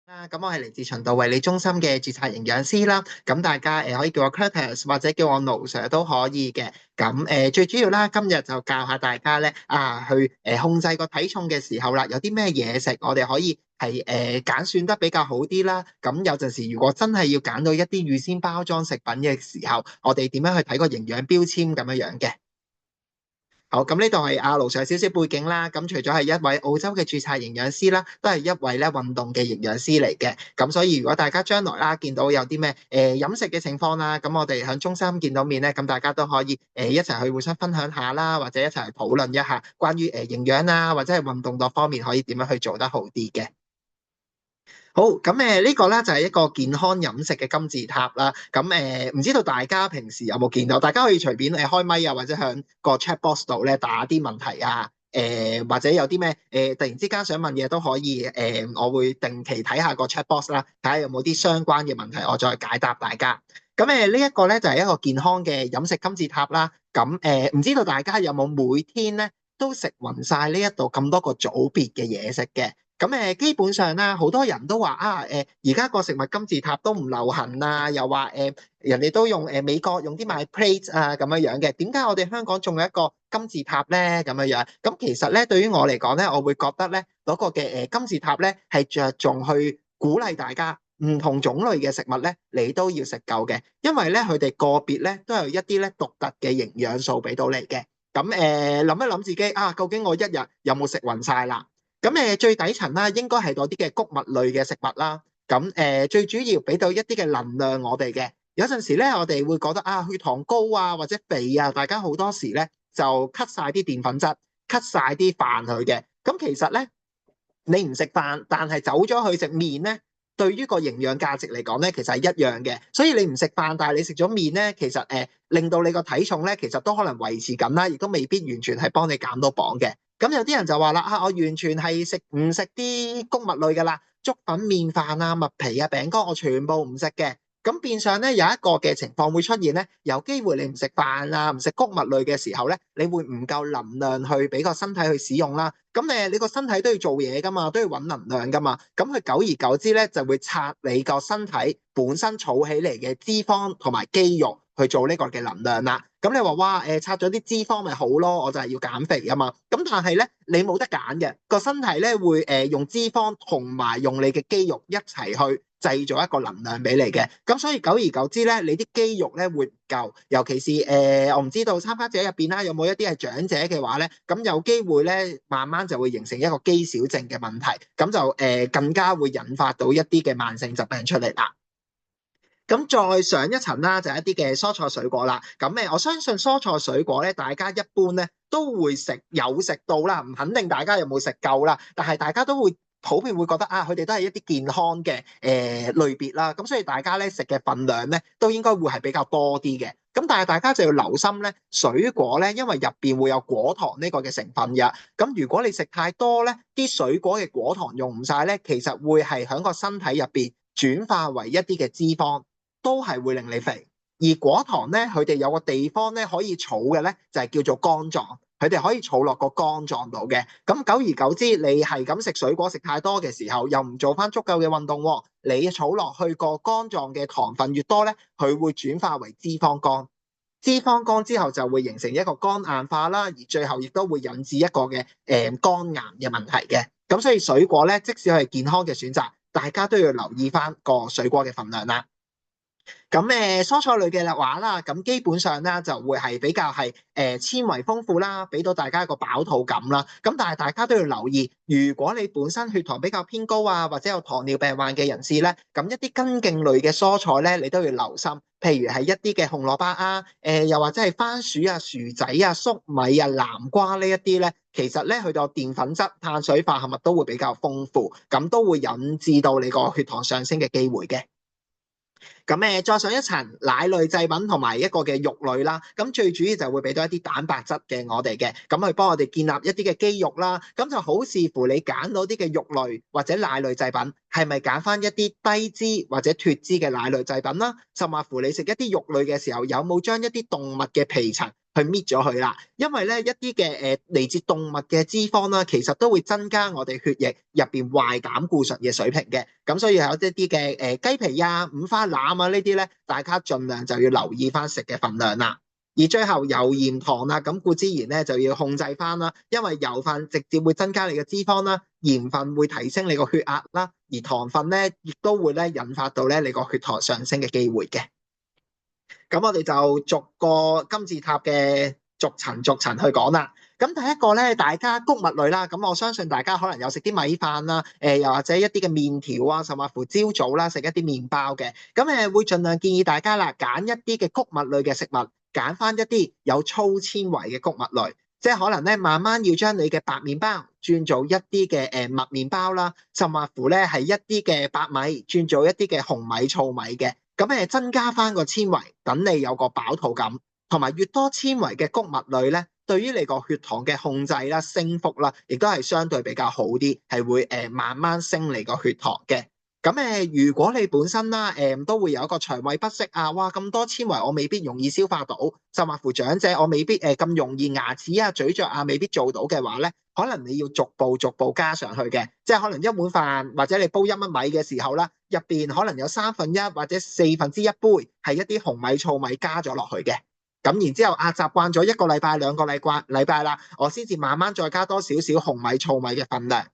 啦，咁我係嚟自循道衛理中心嘅註冊營養師啦。咁大家可以叫我 Curtis 或者叫我盧 Sir 都可以嘅。咁最主要啦，今日就教下大家咧去控制個體重嘅時候啦，有啲咩嘢食我哋可以係揀選得比較好啲啦。咁有陣時如果真係要揀到一啲預先包裝食品嘅時候，我哋點樣去睇個營養標籤咁樣樣嘅？好，咁呢度係阿盧 Sir 少少背景啦。咁除咗係一位澳洲嘅註冊營養師啦，都係一位咧運動嘅營養師嚟嘅。咁所以如果大家將來啦見到有啲咩飲食嘅情況啦，咁我哋喺中心見到面咧，咁大家都可以一齊去互相分享下啦，或者一齊去討論一下關於營養啊或者係運動各方面可以點樣去做得好啲嘅。好，咁呢個咧就係一個健康飲食嘅金字塔啦。咁唔知道大家平時有冇見到？大家可以隨便開咪啊，或者向個 chat box 度咧打啲問題啊。或者有啲咩突然之間想問嘢都可以。我會定期睇下個 chat box 啦，睇下有冇啲相關嘅問題，我再解答大家。咁呢一個咧就係一個健康嘅飲食金字塔啦。咁唔知道大家有冇每天咧都食勻晒呢一度咁多個組別嘅嘢食嘅？咁基本上啦，好多人都話而家個食物金字塔都唔流行啊，又話人哋都用美國用啲 My Plate 啊咁樣樣嘅，點解我哋香港仲有一個金字塔咧咁樣樣？咁其實咧，對於我嚟講咧，我會覺得咧嗰個嘅金字塔咧係着重去鼓勵大家唔同種類嘅食物咧，你都要食夠嘅，因為咧佢哋個別咧都有一啲咧獨特嘅營養素俾到你嘅。咁諗一諗自己究竟我一日有冇食勻晒啦？咁最底層啦，應該係嗰啲嘅穀物類嘅食物啦。咁最主要俾到一啲嘅能量我哋嘅。有陣時咧，我哋會覺得血糖高啊或者肥啊，大家好多時咧就 cut 晒啲澱粉質，cut 晒啲飯佢嘅。咁其實咧，你唔食飯，但係走咗去食麵咧，對於個營養價值嚟講咧，其實係一樣嘅。所以你唔食飯，但係你食咗麵咧，其實令到你個體重咧，其實都可能維持緊啦，亦都未必完全係幫你減到磅嘅。咁有啲人就話啦，我完全係唔食啲穀物類㗎啦，粥粉麵飯啊、麥皮啊、餅乾，我全部唔食嘅。咁變相咧有一個嘅情況會出現咧，有機會你唔食飯啊、唔食穀物類嘅時候咧，你會唔夠能量去俾個身體去使用啦。咁你個身體都要做嘢㗎嘛，都要揾能量㗎嘛。咁佢久而久之咧，就會拆你個身體本身儲起嚟嘅脂肪同埋肌肉去做呢個嘅能量啦。咁你話哇拆咗啲脂肪咪好咯，我就係要減肥啊嘛。咁但係咧你冇得揀嘅，個身體咧會用脂肪同埋用你嘅肌肉一齊去製造一個能量俾你嘅。咁所以久而久之咧，你啲肌肉咧會唔夠，尤其是我唔知道參加者入邊啦有冇一啲係長者嘅話咧，咁有機會咧慢慢就會形成一個肌少症嘅問題，咁就更加會引發到一啲嘅慢性疾病出嚟啦。咁再上一層啦，就係一啲嘅蔬菜水果啦。咁我相信蔬菜水果咧，大家一般咧都會有食到啦，唔肯定大家有冇食夠啦。但係大家都會普遍會覺得佢哋都係一啲健康嘅類別啦。咁所以大家咧食嘅份量咧，都應該會係比較多啲嘅。咁但係大家就要留心咧，水果咧，因為入邊會有果糖呢個嘅成分嘅。咁如果你食太多咧，啲水果嘅果糖用唔晒咧，其實會係喺個身體入邊轉化為一啲嘅脂肪。都係會令你肥。而果糖咧，佢哋有個地方咧可以儲嘅咧，就係叫做肝臟，佢哋可以儲落個肝臟度嘅。咁久而久之，你係咁食水果食太多嘅時候，又唔做翻足夠嘅運動，你儲落去個肝臟嘅糖分越多咧，佢會轉化為脂肪肝。脂肪肝之後就會形成一個肝硬化啦，而最後亦都會引致一個嘅肝癌嘅問題嘅。咁所以水果咧，即使係健康嘅選擇，大家都要留意翻個水果嘅份量啦。咁蔬菜類嘅話啦，咁基本上咧就會係比較係纖維豐富啦，俾到大家一個飽肚感啦。咁但係大家都要留意，如果你本身血糖比較偏高啊，或者有糖尿病患嘅人士咧，咁一啲根莖類嘅蔬菜咧，你都要留心。譬如係一啲嘅紅蘿蔔啊，又或者係番薯啊、薯仔啊、粟米啊、南瓜呢一啲咧，其實咧佢個澱粉質、碳水化合物都會比較豐富，咁都會引致到你個血糖上升嘅機會嘅。咁再上一層奶類製品同埋一個嘅肉類啦，咁最主要就會俾到一啲蛋白質嘅我哋嘅，咁去幫我哋建立一啲嘅肌肉啦。咁就好視乎你揀到啲嘅肉類或者奶類製品，係咪揀翻一啲低脂或者脫脂嘅奶類製品啦？甚或乎你食一啲肉類嘅時候，有冇將一啲動物嘅皮層去搣咗佢啦。因為咧一啲嘅嚟自動物嘅脂肪啦，其實都會增加我哋血液入邊壞膽固醇嘅水平嘅。咁所以有一啲嘅雞皮啊、五花腩啊呢啲咧，大家盡量就要留意翻食嘅份量啦。而最後油鹽糖啦，咁固之然咧就要控制翻啦，因為油分直接會增加你嘅脂肪啦，鹽分會提升你個血壓啦，而糖分咧亦都會咧引發到咧你個血糖上升嘅機會嘅。咁我哋就逐個金字塔嘅逐層逐層去講啦。咁第一個咧，大家穀物類啦，咁我相信大家可能有食啲米飯啦，又或者一啲嘅麵條啊，甚至乎朝早啦食一啲麵包嘅。咁會盡量建議大家啦，揀一啲嘅穀物類嘅食物，揀翻一啲有粗纖維嘅穀物類，即係可能咧慢慢要將你嘅白麵包轉做一啲嘅麥麵包啦，甚至乎咧係一啲嘅白米轉做一啲嘅紅米糙米嘅。咁增加翻個纖維，等你有個飽肚感，同埋越多纖維嘅穀物類咧，對於你個血糖嘅控制啦、升幅啦，亦都係相對比較好啲，係會慢慢升你個血糖嘅。咁如果你本身啦都會有一個腸胃不適啊，哇咁多纖維我未必容易消化到，甚至乎長者我未必咁容易牙齒啊、咀嚼啊未必做到嘅話咧，可能你要逐步加上去嘅，即係可能一碗飯或者你煲一蚊米嘅時候啦，入邊可能有1/3或者1/4杯係一啲紅米糙米加咗落去嘅。咁然之後習慣咗1個禮拜、2個禮拜啦，我先至慢慢再加多少少紅米糙米嘅份量。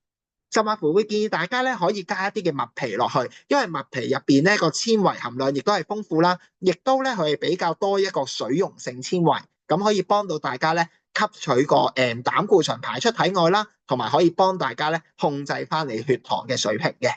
甚至乎會建議大家咧可以加一啲嘅麥皮落去，因為麥皮入邊咧個纖維含量亦都係豐富啦，亦都咧佢係比較多一個水溶性纖維，咁可以幫到大家咧吸取個膽固醇排出體外啦，同埋可以幫大家咧控制翻你血糖嘅水平嘅。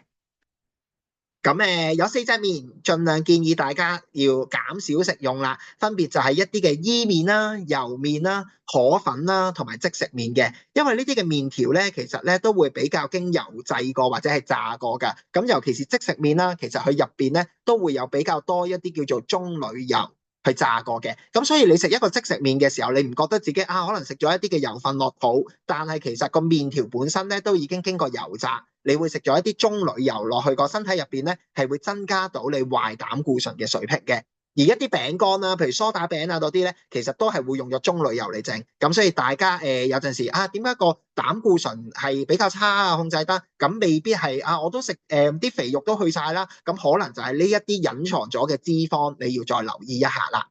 咁有4隻麵，盡量建議大家要減少食用啦。分別就係一啲嘅伊麵啦、油麵啦、河粉啦，同埋即食麵嘅。因為呢啲嘅麵條咧，其實咧都會比較經油製過或者係炸過㗎。咁尤其是即食麵啦，其實佢入邊咧都會有比較多一啲叫做棕櫚油去炸過嘅。咁所以你食一個即食麵嘅時候，你唔覺得自己可能食咗一啲嘅油份落肚，但係其實個麵條本身咧都已經經過油炸。你會食咗一啲棕櫚油落去個身體入邊咧，係會增加到你壞膽固醇嘅水平嘅。而一啲餅乾啦，譬如梳打餅啊嗰啲咧，其實都係會用咗棕櫚油嚟整。咁所以大家有陣時點解個膽固醇係比較差啊控制得？咁未必係我都食啲肥肉都去晒啦。咁可能就係呢一啲隱藏咗嘅脂肪，你要再留意一下啦。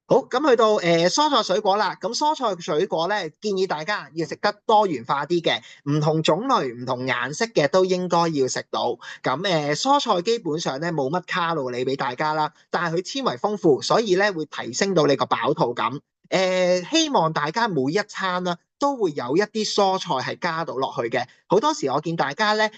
好，咁去到蔬菜水果啦。咁蔬菜水果咧，建議大家要食得多元化啲嘅，唔同種類、唔同顏色嘅都應該要食到。咁蔬菜基本上咧冇乜卡路里俾大家啦，但係佢纖維豐富，所以咧會提升到你個飽肚感。希望大家每一餐啦都會有一啲蔬菜係加到落去嘅。好多時我見大家咧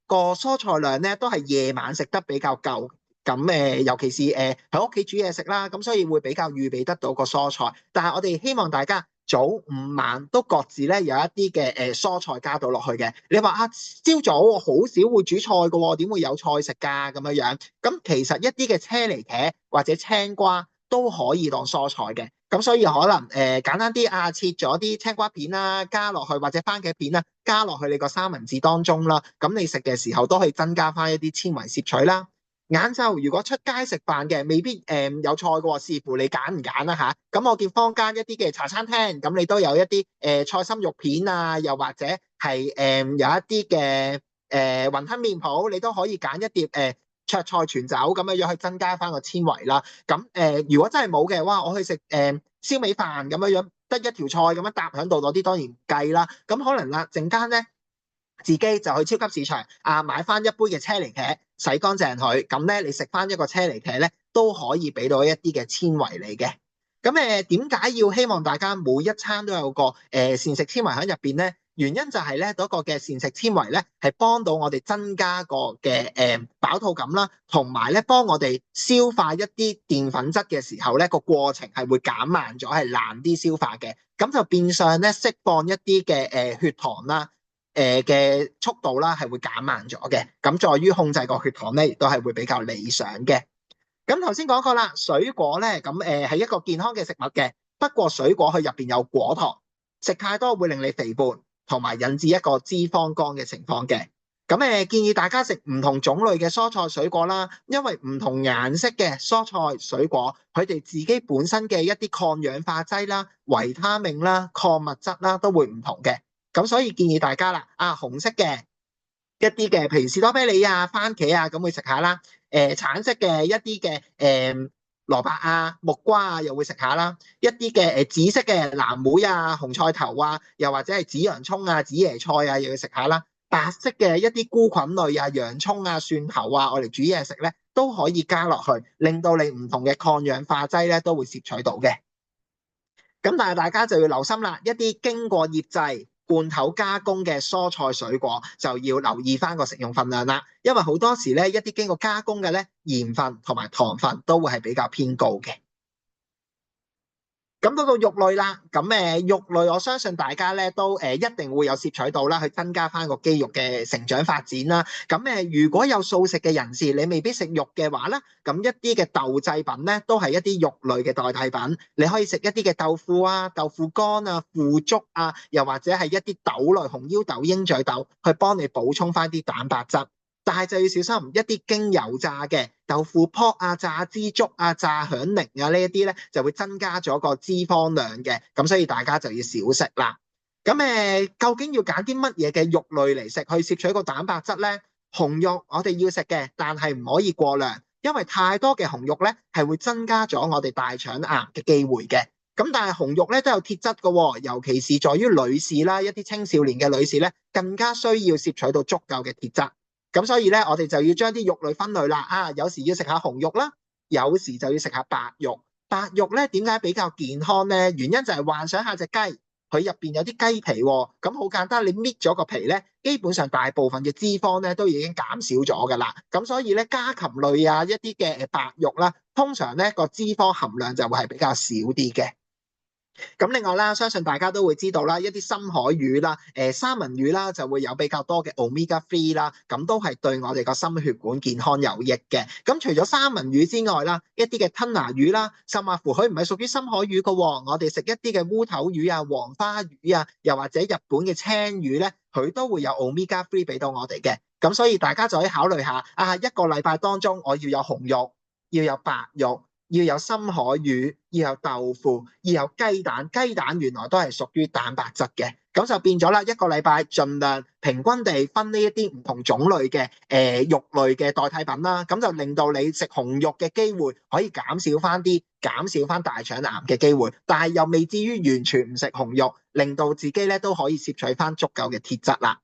個蔬菜量咧都係夜晚食得比較夠。咁尤其是喺屋企煮嘢食啦，咁所以會比較預備得到個蔬菜。但係我哋希望大家早午晚都各自咧有一啲嘅蔬菜加到落去嘅。你話朝早我好少會煮菜㗎喎，點會有菜食㗎咁樣？咁其實一啲嘅車厘茄或者青瓜都可以當蔬菜嘅。咁所以可能簡單啲切咗啲青瓜片啦，加落去或者番茄片啦，加落去你個三文治當中啦。咁你食嘅時候都可以增加翻一啲纖維攝取啦。晏晝如果出街食飯嘅，未必有菜嘅喎，視乎你揀唔揀啦嚇。咁我見坊間一啲嘅茶餐廳，咁你都有一啲菜心肉片啊，又或者係有一啲嘅雲吞麵鋪，你都可以揀一碟灼菜全酒咁樣去增加翻個纖維啦。咁如果真係冇嘅，哇！我去食燒味飯咁樣得一條菜咁樣搭喺度，嗰啲當然唔計啦。咁可能啦，陣間咧自己就去超級市場買翻一杯嘅車厘茄，洗乾淨佢，咁咧你食翻一個車厘茄咧都可以俾到一啲嘅纖維你嘅。咁點解要希望大家每一餐都有個膳食纖維喺入邊咧？原因就係咧嗰個嘅膳食纖維咧係幫到我哋增加個嘅飽肚感啦，同埋咧幫我哋消化一啲澱粉質嘅時候咧個過程係會減慢咗，係難啲消化嘅。咁就變相咧釋放一啲嘅血糖啦。嘅速度啦，係會減慢咗嘅。咁在於控制個血糖咧，亦都係會比較理想嘅。咁頭先講過啦，水果咧，咁係一個健康嘅食物嘅。不過水果佢入邊有果糖，食太多會令你肥胖，同埋引致一個脂肪肝嘅情況嘅。咁建議大家食唔同種類嘅蔬菜水果啦，因為唔同顏色嘅蔬菜水果，佢哋自己本身嘅一啲抗氧化劑啦、維他命啦、礦物質啦都會唔同嘅。咁所以建議大家啦，紅色嘅一啲嘅，譬如士多啤梨啊、番茄啊，咁會食下啦。橙色嘅一啲嘅蘿蔔啊、木瓜啊，又會食下啦。一啲嘅紫色嘅藍莓啊、紅菜頭啊，又或者係紫洋葱啊、紫椰菜啊，又要食下啦。白色嘅一啲菇菌類啊、洋葱啊、蒜頭啊，我哋煮嘢食咧都可以加落去，令到你唔同嘅抗氧化劑咧都會攝取到嘅。咁但係大家就要留心啦，一啲經過醃製、罐頭加工嘅蔬菜水果就要留意翻個食用分量啦，因為好多時咧一啲經過加工嘅咧鹽分同埋糖分都會係比較偏高嘅。咁到肉類啦，咁肉類我相信大家咧都一定會有攝取到啦，去增加翻個肌肉嘅成長發展啦。咁如果有素食嘅人士，你未必食肉嘅話咧，咁一啲嘅豆製品咧都係一啲肉類嘅代替品。你可以食一啲嘅豆腐啊、豆腐乾啊、腐竹啊，又或者係一啲豆類、紅腰豆、鷹嘴豆，去幫你補充翻啲蛋白質。但係就要小心，一啲經油炸嘅豆腐泡啊、炸枝竹啊、炸響鈴啊呢一啲咧，就會增加咗個脂肪量嘅，咁所以大家就要少食啦。咁究竟要揀啲乜嘢嘅肉類嚟食去攝取個蛋白質咧？紅肉我哋要食嘅，但係唔可以過量，因為太多嘅紅肉咧係會增加咗我哋大腸癌嘅機會嘅。咁但係紅肉咧都有鐵質嘅喎，尤其是在於女士啦，一啲青少年嘅女士咧，更加需要攝取到足夠嘅鐵質。咁所以咧，我哋就要將啲肉類分類啦。有時要食下紅肉啦，有時就要食下白肉。白肉咧點解比較健康咧？原因就係幻想下隻雞，佢入邊有啲雞皮喎。咁好簡單，你搣咗個皮咧，基本上大部分嘅脂肪咧都已經減少咗㗎啦。咁所以咧，家禽類啊，一啲嘅白肉啦，通常咧個脂肪含量就會係比較少啲嘅。咁另外啦，相信大家都會知道啦，一啲深海魚啦、三文魚啦，就會有比較多嘅 Omega 3啦，咁都係對我哋個心血管健康有益嘅。咁除咗三文魚之外啦，一啲嘅吞拿魚啦，甚至乎佢唔係屬於深海魚嘅喎，我哋食一啲嘅烏頭魚啊、黃花魚啊，又或者日本嘅青魚咧，佢都會有 Omega 3俾到我哋嘅。咁所以大家就可以考慮下，一個禮拜當中我要有紅肉，要有白肉。要有深海魚，要有豆腐，要有雞蛋。雞蛋原來都係屬於蛋白質嘅，咁就變咗啦。一個禮拜盡量平均地分呢一啲唔同種類嘅肉類嘅代替品啦，咁就令到你食紅肉嘅機會可以減少翻啲，減少翻大腸癌嘅機會，但係又未至於完全唔食紅肉，令到自己咧都可以攝取翻足夠嘅鐵質啦。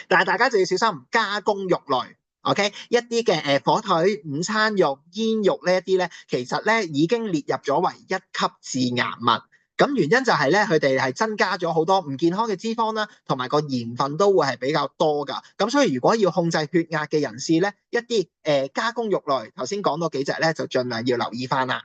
但係大家就要小心加工肉類。OK， 一啲嘅火腿、午餐肉、煙肉呢一啲咧，其實咧已經列入咗為一級致癌物。咁原因就係咧，佢哋係增加咗好多唔健康嘅脂肪啦，同埋個鹽分都會係比較多㗎。咁所以如果要控制血壓嘅人士咧，一啲加工肉類，頭先講多幾隻咧，就盡量要留意翻啦。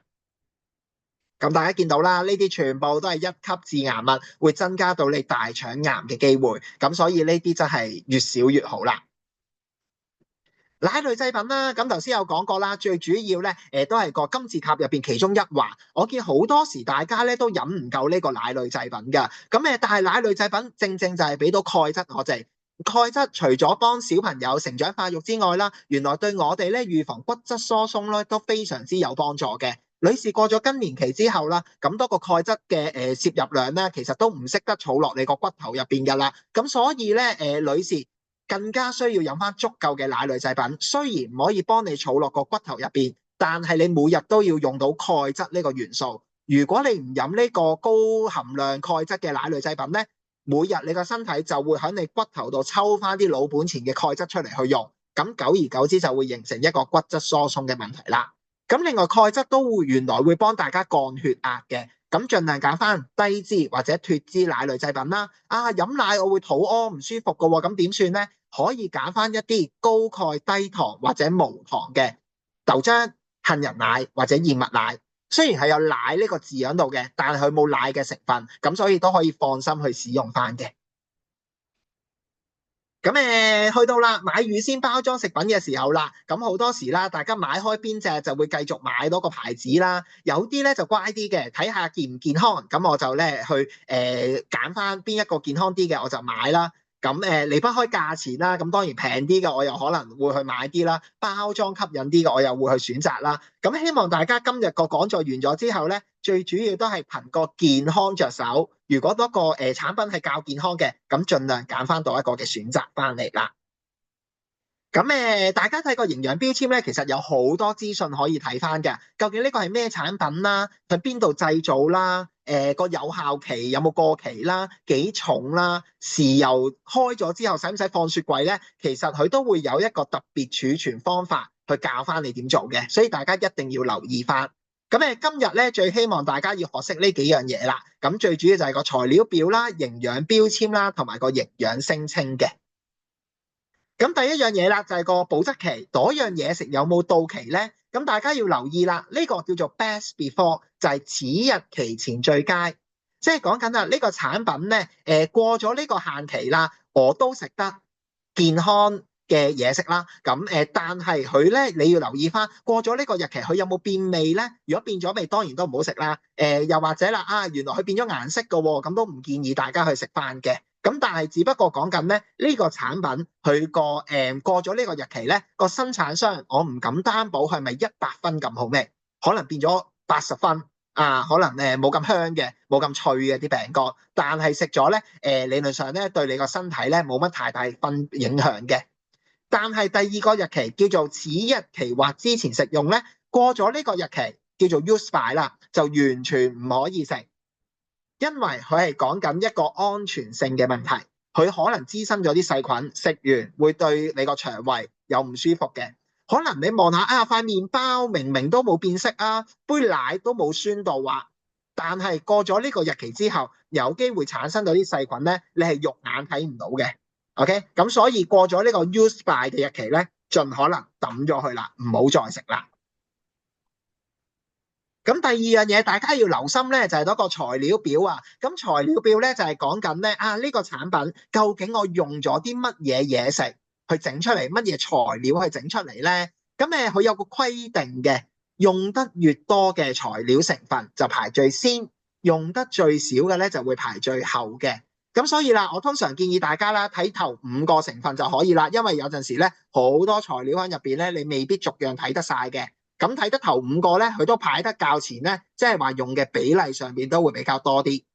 咁大家見到啦，呢啲全部都係一級致癌物，會增加到你大腸癌嘅機會。咁所以呢啲真係越少越好啦。奶類製品啦，咁頭先有講過啦，最主要咧，都係個金字塔入邊其中一環。我見好多時大家咧都飲唔夠呢個奶類製品㗎，咁但係奶類製品正正就係俾到鈣質我哋。鈣質除咗幫小朋友成長發育之外啦，原來對我哋咧預防骨質疏鬆咧都非常之有幫助嘅。女士過咗更年期之後啦，咁多個鈣質嘅攝入量咧，其實都唔識得儲落你個骨頭入邊㗎啦。咁所以咧，女士更加需要飲翻足夠嘅奶類製品，雖然唔可以幫你儲落個骨頭入邊，但係你每日都要用到鈣質呢個元素。如果你唔飲呢個高含量鈣質嘅奶類製品咧，每日你個身體就會喺你骨頭度抽翻啲老本錢嘅鈣質出嚟去用，咁久而久之就會形成一個骨質疏鬆嘅問題啦。咁另外鈣質都會原來會幫大家降血壓嘅。咁盡量揀翻低脂或者脫脂奶類製品啦。飲奶我會肚屙唔舒服嘅喎，咁點算呢？可以揀翻一啲高鈣低糖或者無糖嘅豆漿、杏仁奶或者燕麥奶。雖然係有奶呢個字喺度嘅，但係佢冇奶嘅成分，咁所以都可以放心去使用翻嘅。咁去到啦，買預先包裝食品嘅時候啦，咁好多時啦，大家買開邊隻就會繼續買多個牌子啦。有啲咧就乖啲嘅，睇下健唔健康，咁我就咧去揀翻邊一個健康啲嘅我就買啦。咁離不開價錢啦，咁當然平啲嘅我又可能會去買啲啦，包裝吸引啲嘅我又會去選擇啦。咁希望大家今日個講座完咗之後咧，最主要都係憑個健康着手。如果嗰個產品係較健康嘅，咁盡量揀翻到一個嘅選擇翻嚟啦。咁大家睇個營養標籤咧，其實有好多資訊可以睇翻嘅。究竟呢個係咩產品啦？喺邊度製造啦？個有效期有冇過期啦？幾重啦？豉油開咗之後使唔使放雪櫃咧？其實佢都會有一個特別儲存方法去教翻你點做嘅，所以大家一定要留意翻。咁今日咧最希望大家要學識呢幾樣嘢啦。咁最主要就係個材料表啦、營養標籤啦，同埋個營養聲稱嘅。咁第一樣嘢啦，就係個保質期，嗰樣嘢食有冇到期咧？咁大家要留意啦，呢個叫做 best before，就係此日期前最佳，即係講緊啦，呢個產品咧，過咗呢個限期啦，我都食得健康嘅嘢食啦。咁但係佢咧，你要留意翻，過咗呢個日期，佢有冇變味咧？如果變咗味，當然都唔好食啦。又或者啦，原來佢變咗顏色㗎喎，咁都唔建議大家去食翻嘅。咁但係只不過講緊咧，呢個產品佢過咗呢個日期咧，個生產商我唔敢擔保係咪100分咁好味，可能變咗80分啊，可能冇咁香嘅，冇咁脆嘅啲餅乾，但係食咗咧，理論上咧對你個身體咧冇乜太大分影響嘅。但係第二個日期叫做此日期或之前食用咧，過咗呢個日期叫做 use by 啦，就完全唔可以食。因為佢係講緊一個安全性嘅問題，佢可能滋生咗啲細菌，食完會對你個腸胃有唔舒服嘅。可能你望下塊麵包明明都冇變色啊，杯奶都冇酸度啊，但係過咗呢個日期之後，有機會產生到啲細菌咧，你係肉眼睇唔到嘅。OK，咁所以過咗呢個 use by 嘅日期咧，盡可能抌咗佢啦，唔好再食啦。咁第二樣嘢大家要留心咧，就係嗰個材料表啊。咁材料表咧就係講緊咧呢個產品究竟我用咗啲乜嘢嘢食去整出嚟，乜嘢材料去整出嚟咧？咁佢有個規定嘅，用得越多嘅材料成分就排最先，用得最少嘅咧就會排最後嘅。咁所以啦，我通常建議大家啦睇頭5個成分就可以啦，因為有陣時咧好多材料喺入邊咧，你未必逐樣睇得晒嘅。咁睇得頭5個咧，佢都排得較前咧，即係話用嘅比例上面都會比較多啲。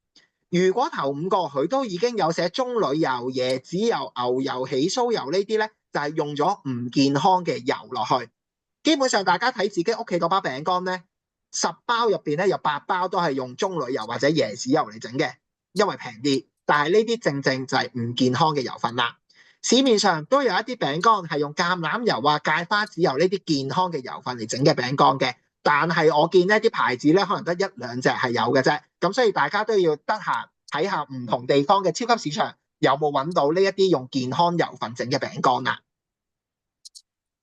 如果頭5個佢都已經有寫棕櫚油、椰子油、牛油、起酥油呢啲咧，就係用咗唔健康嘅油落去。基本上大家睇自己屋企嗰包餅乾咧，10包入邊咧有8包都係用棕櫚油或者椰子油嚟整嘅，因為平啲。但係呢啲正正就係唔健康嘅油份啦。市面上都有一啲餅乾係用橄欖油啊、芥花籽油呢啲健康嘅油份嚟整嘅餅乾嘅，但係我見呢啲牌子咧可能得1、2隻係有嘅啫，咁所以大家都要得閒睇下唔同地方嘅超級市場有冇揾到呢一啲用健康油份整嘅餅乾啦。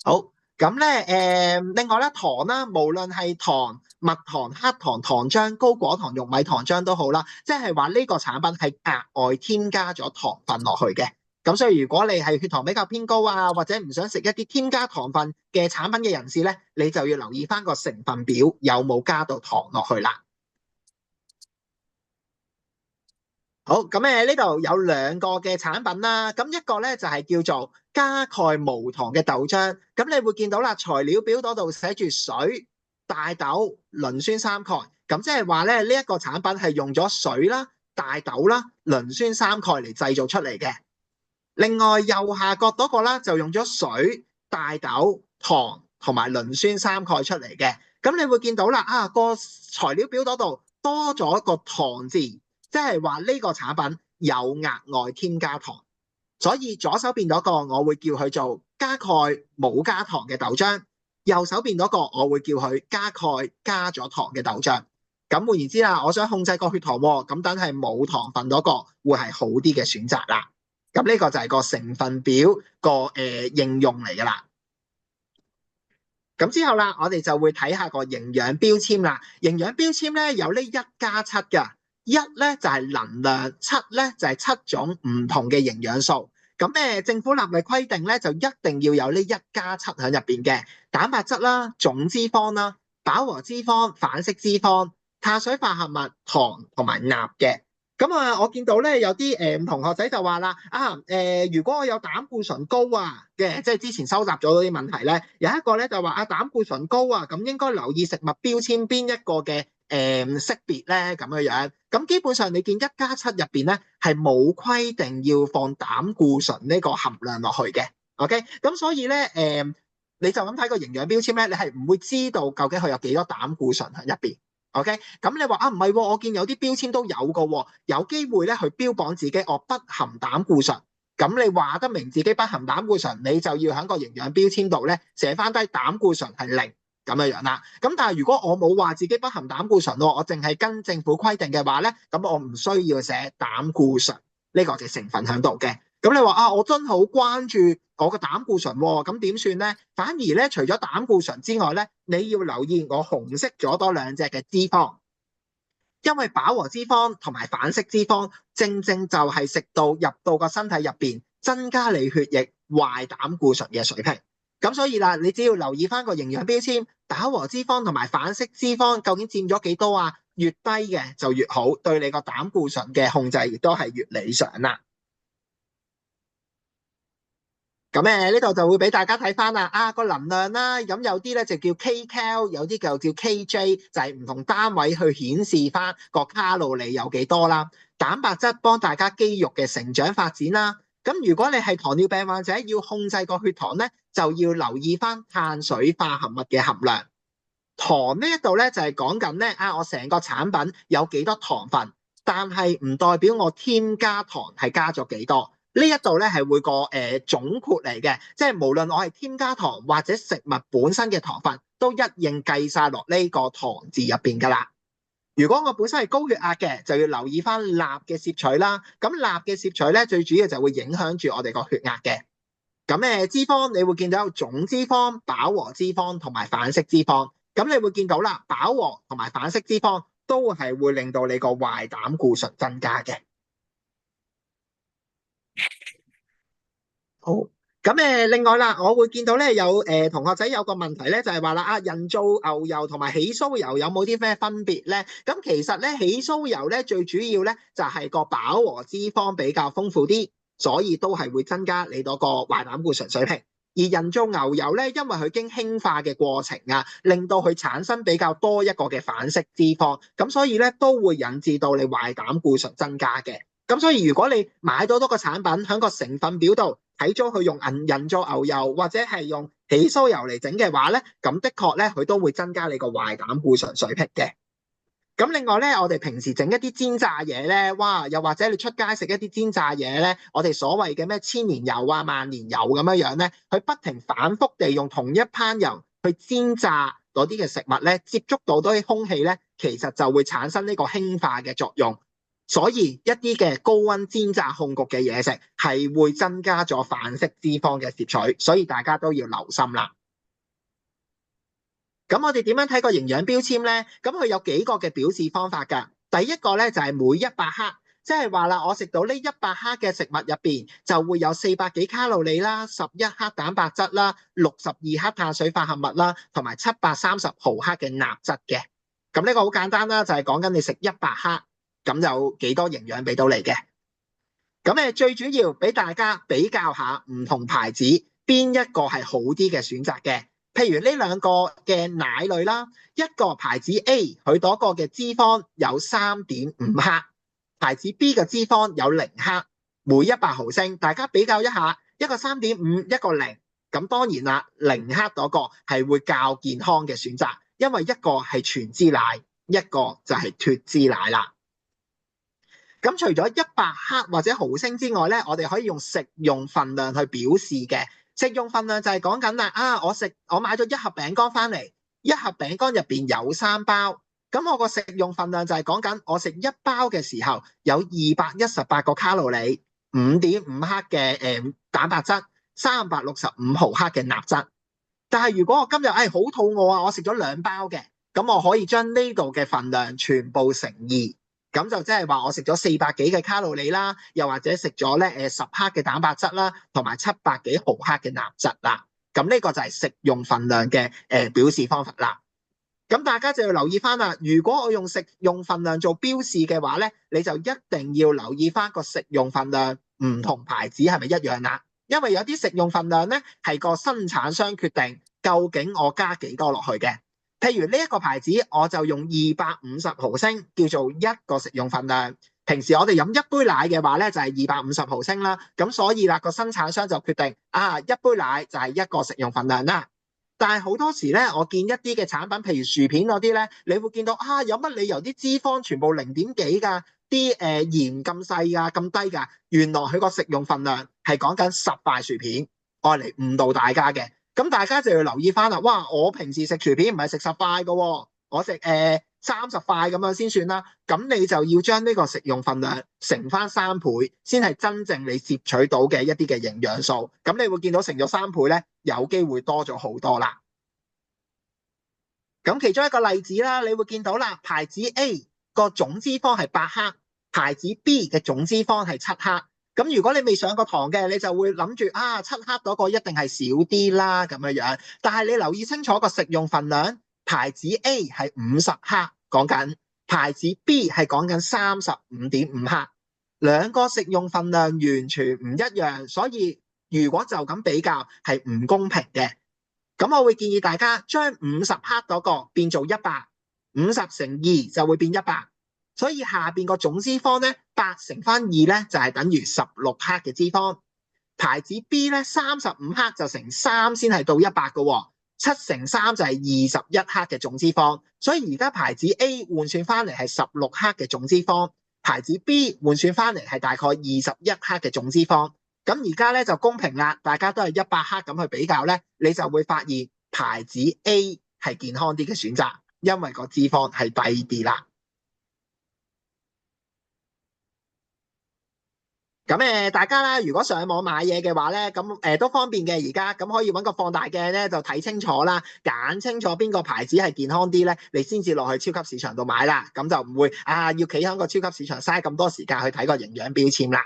好，咁咧另外咧糖啦，無論係糖、蜜糖、黑糖、糖漿、高果糖、玉米糖漿都好啦，即係話呢個產品係額外添加咗糖分落去嘅。咁所以如果你係血糖比較偏高啊，或者唔想食一啲添加糖分嘅產品嘅人士咧，你就要留意翻個成分表有冇加到糖落去啦。好，咁呢度有2個嘅產品啦，咁一個咧就係叫做加鈣無糖嘅豆漿，咁你會見到啦，材料表嗰度寫住水、大豆、磷酸三鈣，咁即係話咧呢一個產品係用咗水啦、大豆啦、磷酸三鈣嚟製造出嚟嘅。另外右下角嗰個啦，就用咗水、大豆、糖同埋磷酸三鈣出嚟嘅。咁你會見到啦，個材料表嗰度多咗一個糖字，即係話呢個產品有額外添加糖。所以左手邊嗰個我會叫佢做加鈣冇加糖嘅豆漿，右手邊嗰個我會叫佢加鈣加咗糖嘅豆漿。咁換言之啦，我想控制個血糖喎，咁等係冇糖分嗰個會係好啲嘅選擇啦。咁呢個就係個成分表個應用嚟噶啦。咁之後啦，我哋就會睇下個營養標籤啦。營養標籤咧有呢1+7㗎，1咧就係能量，7咧就係7種唔同嘅營養素。咁政府立例規定咧就一定要有呢1+7喺入邊嘅蛋白質啦、總脂肪啦、飽和脂肪、反式脂肪、碳水化合物、糖同埋鈉嘅。咁啊，我見到咧有啲同學仔就話啦，如果我有膽固醇高啊嘅，即係之前收集咗嗰啲問題咧，有一個咧就話膽固醇高啊，咁應該留意食物標籤邊一個嘅識別咧咁樣樣。咁基本上你見1+7入邊咧係冇規定要放膽固醇呢個含量落去嘅，OK？咁所以咧你就咁睇個營養標籤咧，你係唔會知道究竟佢有幾多膽固醇喺入邊。OK，咁你話唔係，我見有啲標籤都有嘅，有機會咧去標榜自己不含膽固醇。咁你話得明自己不含膽固醇，你就要喺個營養標籤度咧寫翻低膽固醇係0咁樣樣啦。咁但係如果我冇話自己不含膽固醇，我淨係跟政府規定嘅話咧，咁我唔需要寫膽固醇呢個嘅成分喺度嘅。咁你話我真係好關注我個膽固醇喎，咁點算咧？反而咧，除咗膽固醇之外咧，你要留意我紅色咗多兩隻嘅脂肪，因為飽和脂肪同埋反式脂肪正正就係食到入到個身體入邊，增加你血液壞膽固醇嘅水平。咁所以啦，你只要留意翻個營養標籤，飽和脂肪同埋反式脂肪究竟佔咗幾多啊？越低嘅就越好，對你個膽固醇嘅控制亦都係越理想啦。咁呢度就會俾大家睇翻啦，個能量啦，咁有啲咧就叫 kcal， 有啲就叫 kj，就係唔同單位去顯示翻個卡路里有幾多啦。蛋白質幫大家肌肉嘅成長發展啦。咁如果你係糖尿病患者要控制個血糖咧，就要留意翻碳水化合物嘅含量。糖呢一度咧就係講緊咧我成個產品有幾多糖分，但係唔代表我添加糖係加咗幾多。呢一度咧係會個總括嚟嘅，即係無論我係添加糖或者食物本身嘅糖分，都一應計晒落呢個糖字入邊噶啦。如果我本身係高血壓嘅，就要留意翻鈉嘅攝取啦。咁鈉嘅攝取咧，最主要就會影響住我哋個血壓嘅。咁脂肪你會見到有總脂肪、飽和脂肪同埋反式脂肪。咁你會見到啦，飽和同埋反式脂肪都係會令到你個壞膽固醇增加嘅。好，咁另外啦，我會見到咧有同學仔有個問題咧，就係話啦人造牛油同埋起酥油有冇啲咩分別咧？咁其實咧起酥油咧最主要咧就係個飽和脂肪比較豐富啲，所以都係會增加你嗰個壞膽固醇水平。而人造牛油咧，因為佢經氫化嘅過程令到佢產生比較多一個嘅反式脂肪，咁所以咧都會引致到你壞膽固醇增加嘅。咁所以如果你買到多個產品喺個成分表度睇咗佢用人造牛油或者係用起酥油嚟整嘅話咧，咁的確咧佢都會增加你個壞膽固醇水平嘅。咁另外咧，我哋平時整一啲煎炸嘢咧，哇！又或者你出街食一啲煎炸嘢咧，我哋所謂嘅咩千年油萬年油咁樣樣咧，佢不停反覆地用同一烹油去煎炸嗰啲嘅食物咧，接觸到啲空氣咧，其實就會產生呢個氫化嘅作用。所以一啲嘅高溫煎炸控焗嘅嘢食係會增加咗反式脂肪嘅攝取，所以大家都要留心啦。咁我哋點樣睇個營養標籤呢？咁佢有幾個嘅表示方法㗎。第一個咧就係每100克，即係話啦，我食到呢100克嘅食物入邊就會有400幾卡路里啦、11克蛋白質啦、62克碳水化合物啦，同埋730毫克嘅鈉質嘅。咁呢個好簡單啦，就係講緊你食100克。咁有幾多營養俾到你嘅？咁最主要俾大家比較下唔同牌子邊一個係好啲嘅選擇嘅。譬如呢兩個嘅奶類啦，一個牌子 A 佢嗰個嘅脂肪有3.5克，牌子 B 嘅脂肪有0克，每100毫升，大家比較一下，一個3.5，一個0。咁當然啦，0克嗰個係會較健康嘅選擇，因為一個係全脂奶，一個就係脫脂奶啦。咁除咗100克或者毫升之外咧，我哋可以用食用份量去表示嘅。食用份量就係講緊啦，我買咗1盒餅乾翻嚟，1盒餅乾入邊有3包，咁我個食用份量就係講緊我食1包嘅時候有218個卡路里，5.5克嘅蛋白質，365毫克嘅鈉質。但係如果我今日好肚餓啊，我食咗2包嘅，咁我可以將呢度嘅份量全部乘2。咁就即係話我食咗400幾嘅卡路里啦，又或者食咗咧10克嘅蛋白質啦，同埋700幾毫克嘅鈉質啦。咁呢個就係食用份量嘅表示方法啦。咁大家就要留意翻啦。如果我用食用份量做標示嘅話咧，你就一定要留意翻個食用份量唔同牌子係咪一樣啦。因為有啲食用份量咧係個生產商決定究竟我加幾多落去嘅。譬如呢一個牌子，我就用250毫升叫做一個食用份量。平時我哋飲一杯奶嘅話咧，就係250毫升啦。咁所以啦，個生產商就決定一杯奶就係一個食用份量啦。但係好多時咧，我見一啲嘅產品，譬如薯片嗰啲咧，你會見到有乜理由啲脂肪全部0點幾㗎，啲鹽咁細㗎，咁低㗎？原來佢個食用份量係講緊10塊薯片，愛嚟誤導大家嘅。咁大家就要留意翻啦。哇！我平時食薯片唔係食10塊㗎喎，我食30塊咁樣先算啦。咁你就要將呢個食用份量乘翻3倍，先係真正你攝取到嘅一啲嘅營養素。咁你會見到乘咗3倍咧，有機會多咗好多啦。咁其中一個例子啦，你會見到啦，牌子 A 個總脂肪係8克，牌子 B 嘅總脂肪係7克。咁如果你未上過堂嘅，你就會諗住7克嗰個一定係少啲啦咁樣樣。但係你留意清楚個食用份量，牌子 A 係50克講緊，牌子 B 係講緊35.5克，兩個食用份量完全唔一樣，所以如果就咁比較係唔公平嘅。咁我會建議大家將50克嗰個變做100，50乘2就會變100，所以下邊個總脂肪咧8乘翻2咧就係等於16克嘅脂肪。牌子 B 咧35克就乘3先係到100嘅喎，7乘3就係21克嘅總脂肪。所以而家牌子 A 換算翻嚟係16克嘅總脂肪，牌子 B 換算翻嚟係大概21克嘅總脂肪。咁而家咧就公平啦，大家都係100克咁去比較咧，你就會發現牌子 A 係健康啲嘅選擇，因為個脂肪係低啲啦。咁大家啦，如果上網買嘢嘅話咧，咁都方便嘅而家，咁可以揾個放大鏡咧就睇清楚啦，揀清楚邊個牌子係健康啲咧，你先至落去超級市場度買啦，咁就唔會要企喺個超級市場嘥咁多時間去睇個營養標籤啦。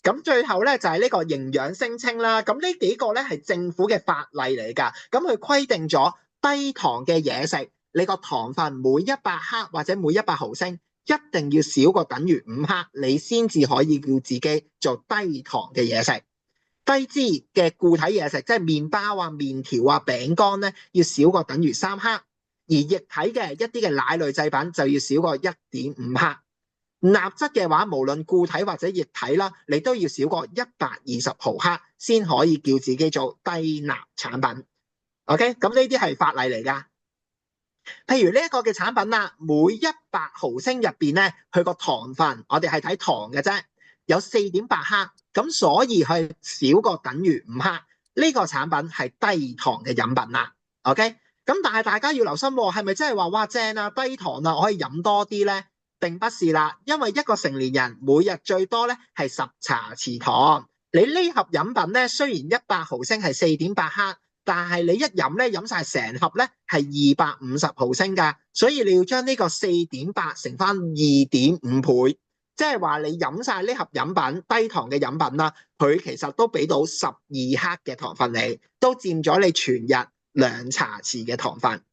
咁最後咧就係呢個營養聲稱啦，咁呢幾個咧係政府嘅法例嚟㗎，咁佢規定咗低糖嘅嘢食，你個糖分每100克或者每100毫升一定要少過等於5克，你先至可以叫自己做低糖嘅嘢食。低脂嘅固體嘢食，即係麵包啊、麵條啊、餅乾咧，要少過等於3克，而液體嘅一啲嘅奶類製品就要少過1.5克。鈉質嘅話，無論固體或者液體啦，你都要少過120毫克先可以叫自己做低鈉產品。OK， 咁呢啲係法例嚟㗎。譬如呢一個嘅產品啦，每100毫升入邊咧，佢個糖分，我哋係睇糖嘅啫，有4.8克，咁所以係少過等於5克。呢個產品係低糖嘅飲品啦。OK，咁但係大家要留心，係咪真係話哇正啊低糖啊，我可以飲多啲咧？並不是啦，因為一個成年人每日最多咧係10茶匙糖。你呢盒飲品咧，雖然100毫升係4.8克，但係你一飲咧飲晒成盒咧係250毫升㗎，所以你要將呢個4.8乘翻2.5倍，即係話你飲晒呢盒飲品低糖嘅飲品啦，佢其實都俾到12克嘅糖分你，都佔咗你全日2茶匙嘅糖分。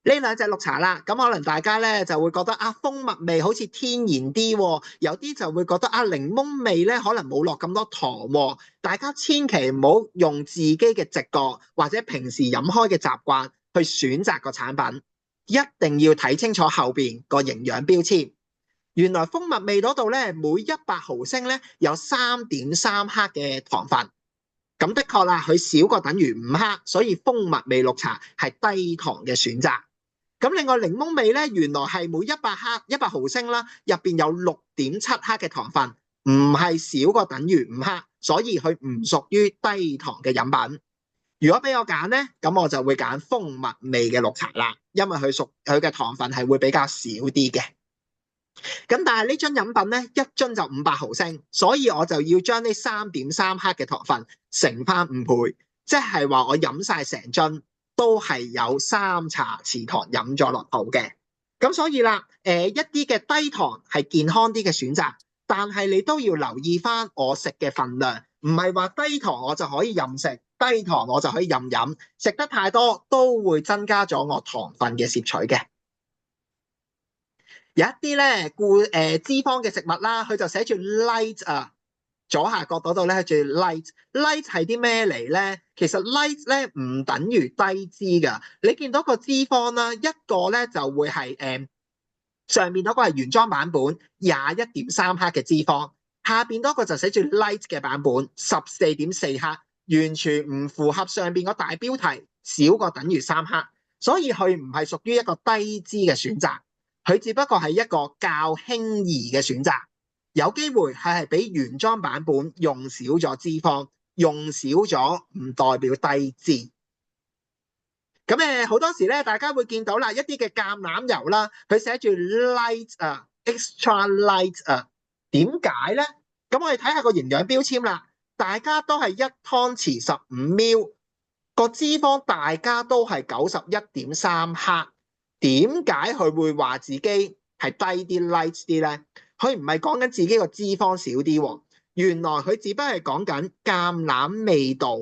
呢兩隻綠茶啦，咁可能大家咧就會覺得蜂蜜味好似天然啲喎，有啲就會覺得檸檬味咧可能冇落咁多糖喎。大家千祈唔好用自己嘅直覺或者平時飲開嘅習慣去選擇個產品，一定要睇清楚後邊個營養標籤。原來蜂蜜味嗰度咧，每100毫升咧有3.3克嘅糖分，咁的確啦，佢少過等於5克，所以蜂蜜味綠茶係低糖嘅選擇。咁另外檸檬味咧，原來係每100毫升啦，入邊有6.7克嘅糖分，唔係少過等於5克，所以佢唔屬於低糖嘅飲品。如果俾我揀咧，咁我就會揀蜂蜜味嘅綠茶啦，因為佢嘅糖分係會比較少啲嘅。咁但係呢樽飲品咧，一樽就500毫升，所以我就要將呢3.3克嘅糖分乘翻5倍，即係話我飲晒成樽都係有3茶匙糖飲咗落肚嘅。咁所以啦，一啲嘅低糖係健康啲嘅選擇，但係你都要留意翻我食嘅份量，唔係話低糖我就可以任食，低糖我就可以任飲，食得太多都會增加咗我糖分嘅攝取嘅。有一啲咧脂肪嘅食物啦，佢就寫住 light 啊，左下角嗰度咧係住 light。light 係啲咩嚟咧？其實 light 咧唔等於低脂噶。你見到個脂肪啦，一個咧就會係上面嗰個係原裝版本21.3克嘅脂肪，下邊嗰個就寫住 light 嘅版本14.4克，完全唔符合上邊個大標題少過等於3克，所以佢唔係屬於一個低脂嘅選擇。佢只不過係一個較輕易嘅選擇，有機會係比原裝版本用少咗脂肪，用少咗唔代表低脂。咁好多時咧，大家會見到啦，一啲嘅橄欖油啦，佢寫住 light 啊，extra light 啊，點解咧？咁我哋睇下個營養標籤啦，大家都係1湯匙15ml，個脂肪大家都係91.3克。點解佢會話自己係低啲 light 啲咧？佢唔係講緊自己個脂肪少啲喎，原來佢只不過係講緊橄欖味道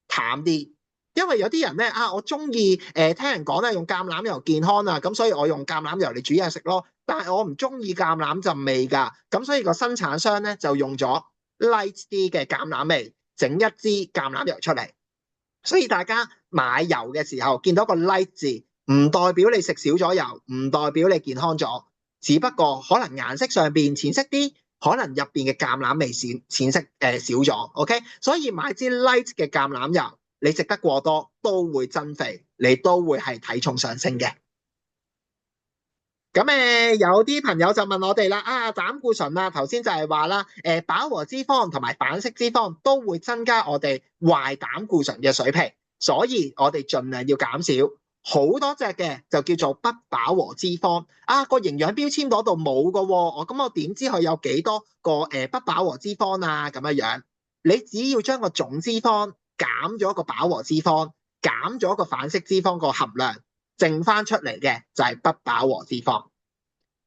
淡啲。因為有啲人咧我中意聽人講咧用橄欖油健康啊，咁所以我用橄欖油嚟煮嘢食咯。但係我唔中意橄欖陣味㗎，咁所以個生產商咧就用咗 light 啲嘅橄欖味，整一支橄欖油出嚟。所以大家買油嘅時候見到個 light 字，唔代表你食少咗油，唔代表你健康咗，只不過可能顏色上邊淺色啲，可能入邊嘅橄欖味淺色少咗。OK， 所以買支 light 嘅橄欖油，你食得過多都會增肥，你都會係體重上升嘅。咁有啲朋友就問我哋啦，膽固醇啊，頭先就係話啦，飽和脂肪同埋反式脂肪都會增加我哋壞膽固醇嘅水平，所以我哋盡量要減少。好多隻嘅就叫做不飽和脂肪，個營養標籤嗰度冇㗎喎，咁我點知佢有幾多個不飽和脂肪啊？咁樣你只要將個總脂肪減咗個飽和脂肪，減咗個反式脂肪個含量，剩翻出嚟嘅就係不飽和脂肪。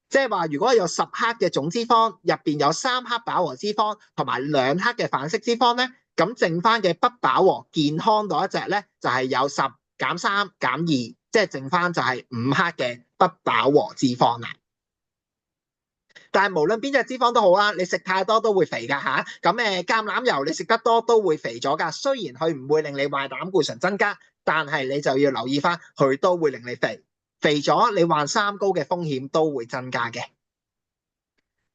即係話，如果有10克嘅總脂肪，入邊有3克飽和脂肪同埋2克嘅反式脂肪咧，咁剩翻嘅不飽和健康嗰一隻咧，就係有10減3減2，即係剩翻就係5克嘅不飽和脂肪啦。但係無論邊隻脂肪都好啦，你食太多都會肥㗎嚇。咁橄欖油你食得多都會肥咗㗎。雖然佢唔會令你壞膽固醇增加，但係你就要留意翻，佢都會令你肥。肥咗你患三高嘅風險都會增加嘅。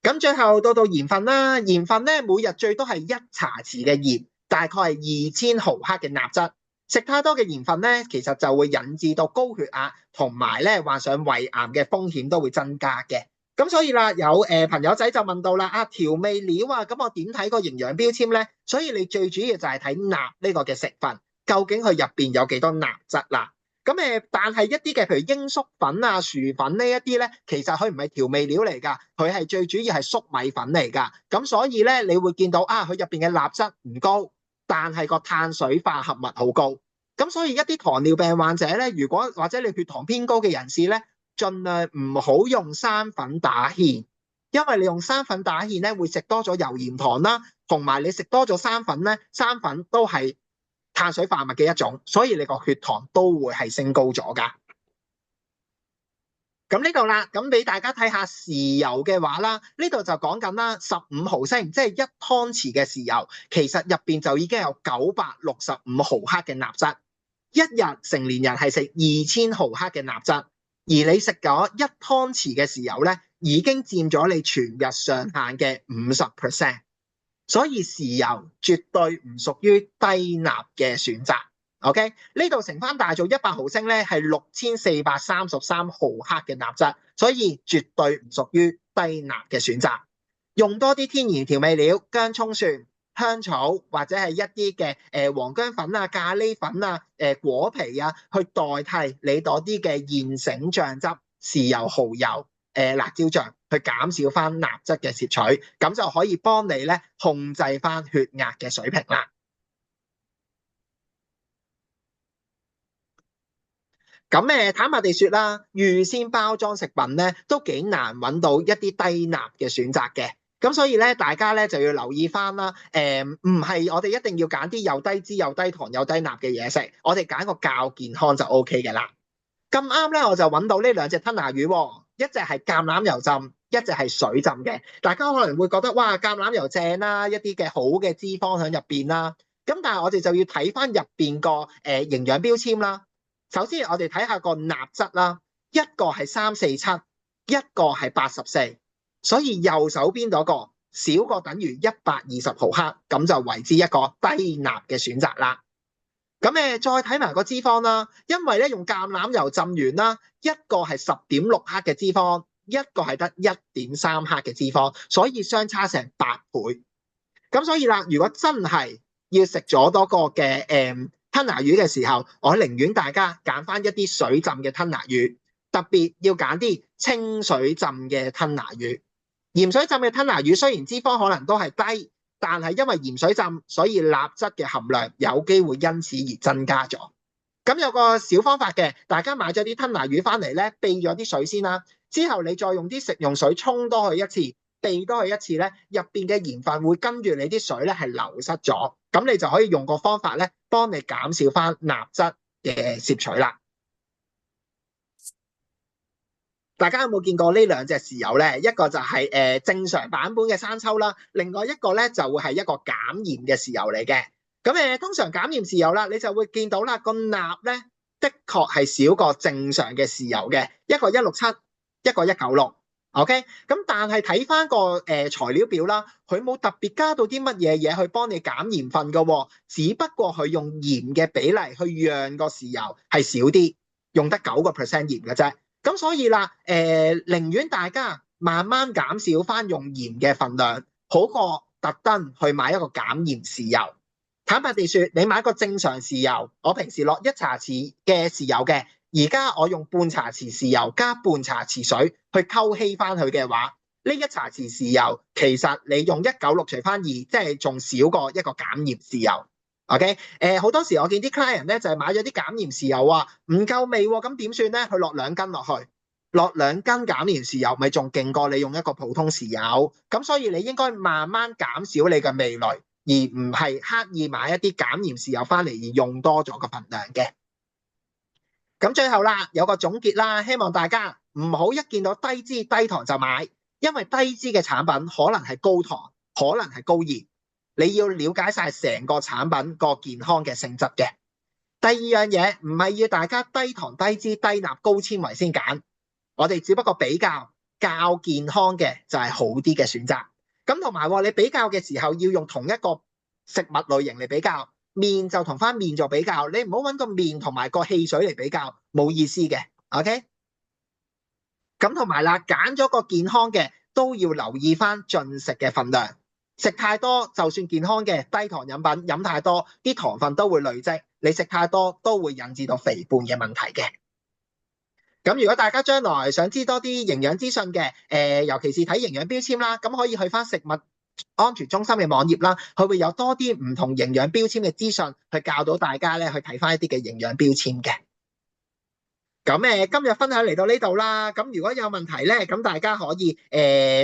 咁最後到鹽分啦，鹽分咧每日最多係1茶匙嘅鹽，大概係2000毫克嘅鈉質。食太多嘅鹽分咧，其實就會引致到高血壓同埋咧患上胃癌嘅風險都會增加嘅。咁所以啦，有朋友仔就問到啦，調味料啊，咁我點睇個營養標籤咧？所以你最主要就係睇鈉呢個嘅成分，究竟佢入邊有幾多鈉質啦？咁但係一啲嘅，譬如鷹粟粉啊、薯粉呢一啲咧，其實佢唔係調味料嚟㗎，佢係最主要係粟米粉嚟㗎。咁所以咧，你會見到佢入邊嘅鈉質唔高，但係個碳水化合物好高。咁所以一啲糖尿病患者咧，如果或者你血糖偏高嘅人士咧，盡量唔好用生粉打芡，因為你用生粉打芡咧，會食多咗油鹽糖啦，同埋你食多咗生粉咧，生粉都係碳水化合物嘅一種，所以你個血糖都會係升高咗㗎。咁呢度啦，咁俾大家睇下豉油嘅話啦，呢度就講緊啦，15毫升，即係1湯匙嘅豉油，其實入邊就已經有965毫克嘅鈉質。一日成年人係食2000毫克嘅鈉質，而你食咗1湯匙嘅豉油咧，已經佔咗你全日上限嘅50%。所以豉油絕對唔屬於低鈉嘅選擇。OK， 呢度乘翻大做100毫升咧，係6433毫克嘅鈉質，所以絕對唔屬於低鈉嘅選擇。用多啲天然調味料，薑、蔥、蒜、香草或者係一啲嘅黃薑粉啊、咖喱粉啊、果皮啊，去代替你嗰啲嘅現成醬汁、豉油、蠔油、辣椒醬，去減少翻鈉質嘅攝取，咁就可以幫你咧控制翻血壓嘅水平啦。咁坦白地說啦，預先包裝食品咧都幾難揾到一啲低鈉嘅選擇嘅。咁所以咧，大家咧就要留意翻啦。唔係我哋一定要揀啲又低脂、又低糖、又低鈉嘅嘢食，我哋揀個較健康就 OK 嘅啦。咁啱咧，我就揾到呢兩隻吞拿魚喎，一隻係橄欖油浸，一隻係水浸嘅。大家可能會覺得哇，橄欖油正啦，一啲嘅好嘅脂肪喺入邊啦。咁但係我哋就要睇翻入邊個營養標籤啦。首先我哋睇下個鈉質啦，一個係347，一個係84，所以右手邊嗰個少過等於120毫克，咁就為之一個低鈉嘅選擇啦。咁再睇埋個脂肪啦，因為咧用橄欖油浸完啦，一個係10.6克嘅脂肪，一個係得1.3克嘅脂肪，所以相差成8倍。咁所以啦，如果真係要食咗多個嘅吞拿魚嘅時候，我寧願大家揀翻一啲水浸嘅吞拿魚，特別要揀啲清水浸嘅吞拿魚。鹽水浸嘅吞拿魚雖然脂肪可能都係低，但係因為鹽水浸，所以鈉質嘅含量有機會因此而增加咗。咁有個小方法嘅，大家買咗啲吞拿魚翻嚟咧，避咗啲水先啦。之後你再用啲食用水沖多佢一次，避多佢一次咧，入邊嘅鹽分會跟住你啲水咧係流失咗。咁你就可以用個方法咧，幫你減少翻鈉質嘅攝取啦。大家有冇見過呢兩隻豉油咧？一個就係正常版本嘅生抽啦，另外一個咧就會係一個減鹽嘅豉油嚟嘅。咁通常減鹽豉油啦，你就會見到啦，個鈉咧的確係少過正常嘅豉油嘅，一個167，一個196。OK， 咁但係睇翻個材料表啦，佢冇特別加到啲乜嘢嘢去幫你減鹽分㗎喎，只不過佢用鹽嘅比例去讓個豉油係少啲，用得9% 鹽嘅啫。咁所以啦，寧願大家慢慢減少翻用鹽嘅份量，好過特登去買一個減鹽豉油。坦白地說，你買個正常豉油，我平時落1茶匙嘅豉油嘅，而家我用半茶匙豉油加半茶匙水去溝稀翻佢嘅話，呢1茶匙豉油其實你用196除翻2，即係仲少過一個減鹽豉油。OK， 好多時我見啲 client 咧就係買咗啲減鹽豉油啊，唔夠味喎，咁點算咧？佢落2斤落去，落2斤減鹽豉油，咪仲勁過你用一個普通豉油。咁所以你應該慢慢減少你嘅味蕾，而唔係刻意買一啲減鹽豉油翻嚟而用多咗個份量嘅。咁最後啦，有個總結啦，希望大家唔好一見到低脂低糖就買，因為低脂嘅產品可能係高糖，可能係高鹽。你要了解晒成個產品個健康嘅性質嘅。第二樣嘢唔係要大家低糖低脂低鈉高纖維先揀，我哋只不過比較較健康嘅就係好啲嘅選擇。咁同埋你比較嘅時候要用同一個食物類型嚟比較，麵就同翻麵做比較，你唔好揾個麵同埋個汽水嚟比較，冇意思嘅。OK， 咁同埋啦，揀咗個健康嘅都要留意翻進食嘅份量。食太多就算健康嘅低糖飲品飲太多，啲糖分都會累積，你食太多都會引致到肥胖嘅問題嘅。咁如果大家將來想知多啲營養資訊嘅，尤其是睇營養標籤啦，咁可以去翻食物安全中心嘅網頁啦，佢會有多啲唔同營養標籤嘅資訊，去教到大家咧去睇翻一啲嘅營養標籤嘅。咁今日分享嚟到呢度啦。咁如果有問題咧，咁大家可以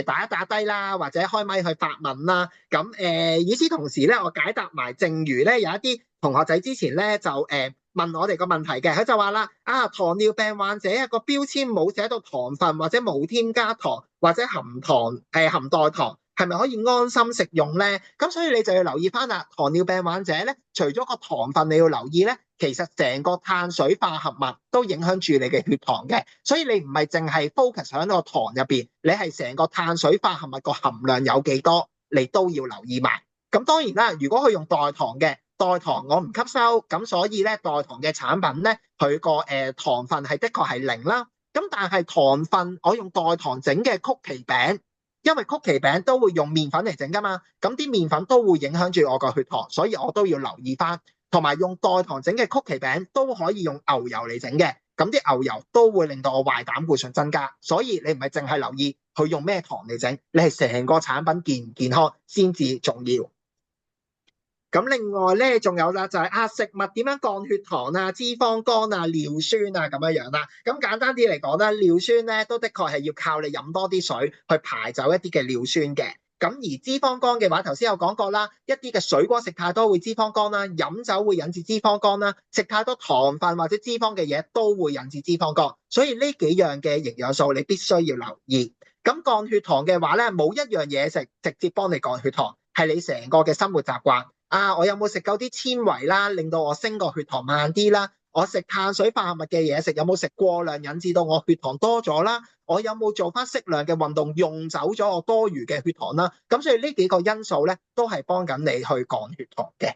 打一打低啦，或者開咪去發問啦。咁與此同時咧，我解答埋，正如咧有一啲同學仔之前咧就問我哋個問題嘅，佢就話啦，糖尿病患者個標籤冇寫到糖分或者冇添加糖或者含代糖，係咪可以安心食用咧？咁所以你就要留意翻啦，糖尿病患者咧，除咗個糖分你要留意咧，其實成個碳水化合物都影響住你嘅血糖嘅，所以你唔係淨係 focus 喺個糖入邊，你係成個碳水化合物個含量有幾多，你都要留意埋。咁當然啦，如果佢用代糖嘅，代糖我唔吸收，咁所以咧代糖嘅產品咧，佢個糖分係的確係0啦。咁但係糖分我用代糖整嘅曲奇餅，因為曲奇餅都會用麵粉嚟整噶嘛，咁啲麵粉都會影響住我個血糖，所以我都要留意翻。同埋用代糖整嘅曲奇餅都可以用牛油嚟整嘅，咁啲牛油都會令到我壞膽固醇增加，所以你唔係淨係留意佢用咩糖嚟整，你係成個產品健唔健康先至重要。咁另外咧，仲有啦，就係食物點樣降血糖啊、脂肪肝啊、尿酸啊咁樣啦。咁簡單啲嚟講咧，尿酸咧都的確係要靠你飲多啲水去排走一啲嘅尿酸嘅。咁而脂肪肝嘅話，頭先有講過啦，一啲嘅水果食太多會脂肪肝啦，飲酒會引致脂肪肝啦，食太多糖分或者脂肪嘅嘢都會引致脂肪肝。所以呢幾樣嘅營養素你必須要留意。咁降血糖嘅話咧，冇一樣嘢食直接幫你降血糖，係你成個嘅生活習慣。我有冇食夠啲纖維啦，令到我升個血糖慢啲啦？我食碳水化合物嘅嘢食有冇食過量，引致到我血糖多咗啦？我有冇做翻適量嘅運動，用走咗我多餘嘅血糖啦？咁所以呢幾個因素咧，都係幫緊你去降血糖嘅。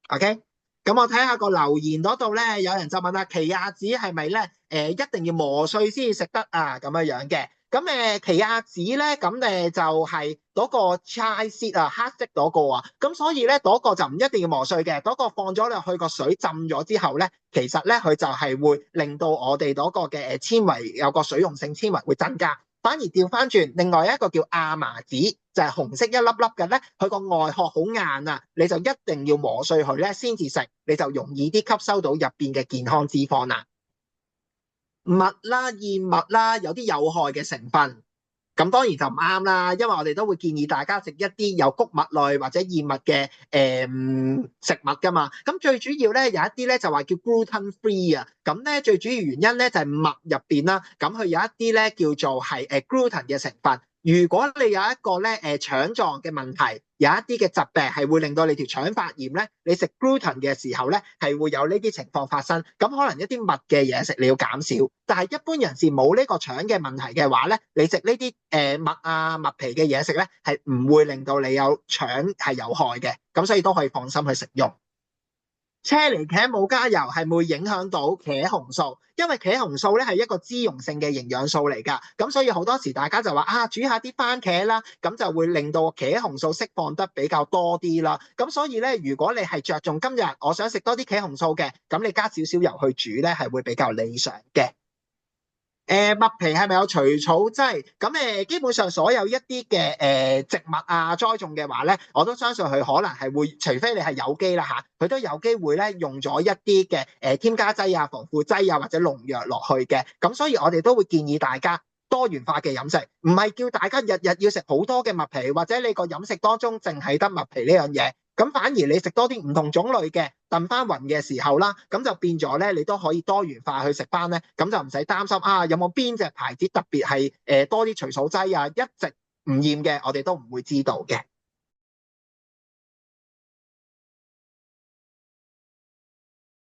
OK，咁我睇下個留言嗰度咧，有人就問啦，奇亞籽係咪咧？一定要磨碎先食得啊？咁樣嘅。咁奇亞籽咧，咁就係嗰個 chia seed 啊，黑色嗰個啊，咁所以咧嗰個就唔一定要磨碎嘅，嗰個放咗落去個水浸咗之後咧，其實咧佢就係會令到我哋嗰個嘅纖維有個水溶性纖維會增加，反而調翻轉，另外一個叫亞麻籽就係紅色一粒粒嘅咧，佢個外殼好硬啊，你就一定要磨碎佢咧先至食，你就容易啲吸收到入邊嘅健康脂肪啦。物啦、燕麥啦，有啲有害嘅成分，咁當然就唔啱啦。因為我哋都會建議大家食一啲有穀物類或者燕麥嘅食物㗎嘛。咁最主要咧有一啲咧就話叫 gluten free 啊。咁咧最主要原因咧就係麥入邊啦。咁佢有一啲咧叫做係gluten 嘅成分。如果你有一個咧腸臟嘅問題，有一啲嘅疾病係會令到你條腸發炎咧，你食 gluten 嘅時候咧係會有呢啲情況發生。咁可能一啲麥嘅嘢食你要減少，但係一般人士冇呢個腸嘅問題嘅話咧，你食呢啲麥啊麥皮嘅嘢食咧係唔會令到你有腸係有害嘅，咁所以都可以放心去食用。車厘茄冇加油係會影響到茄紅素，因為茄紅素咧係一個脂溶性嘅營養素嚟㗎，咁所以好多時大家就話煮下啲番茄啦，咁就會令到茄紅素釋放得比較多啲啦。咁所以咧，如果你係着重今日我想食多啲茄紅素嘅，咁你加少少油去煮咧係會比較理想嘅。麥皮係咪有除草劑？咁基本上所有一啲嘅植物啊栽種嘅話咧，我都相信佢可能係會，除非你係有機啦嚇，佢都有機會咧用咗一啲嘅添加劑啊、防腐劑啊或者農藥落去嘅。咁所以我哋都會建議大家多元化嘅飲食，唔係叫大家日日要食好多嘅麥皮，或者你個飲食當中淨係得麥皮呢樣嘢。咁反而你食多啲唔同種類嘅燉翻勻嘅時候啦，咁就變咗咧，你都可以多元化去食翻咧，咁就唔使擔心有冇邊隻牌子特別係多啲除草劑啊，一直唔厭嘅，我哋都唔會知道嘅。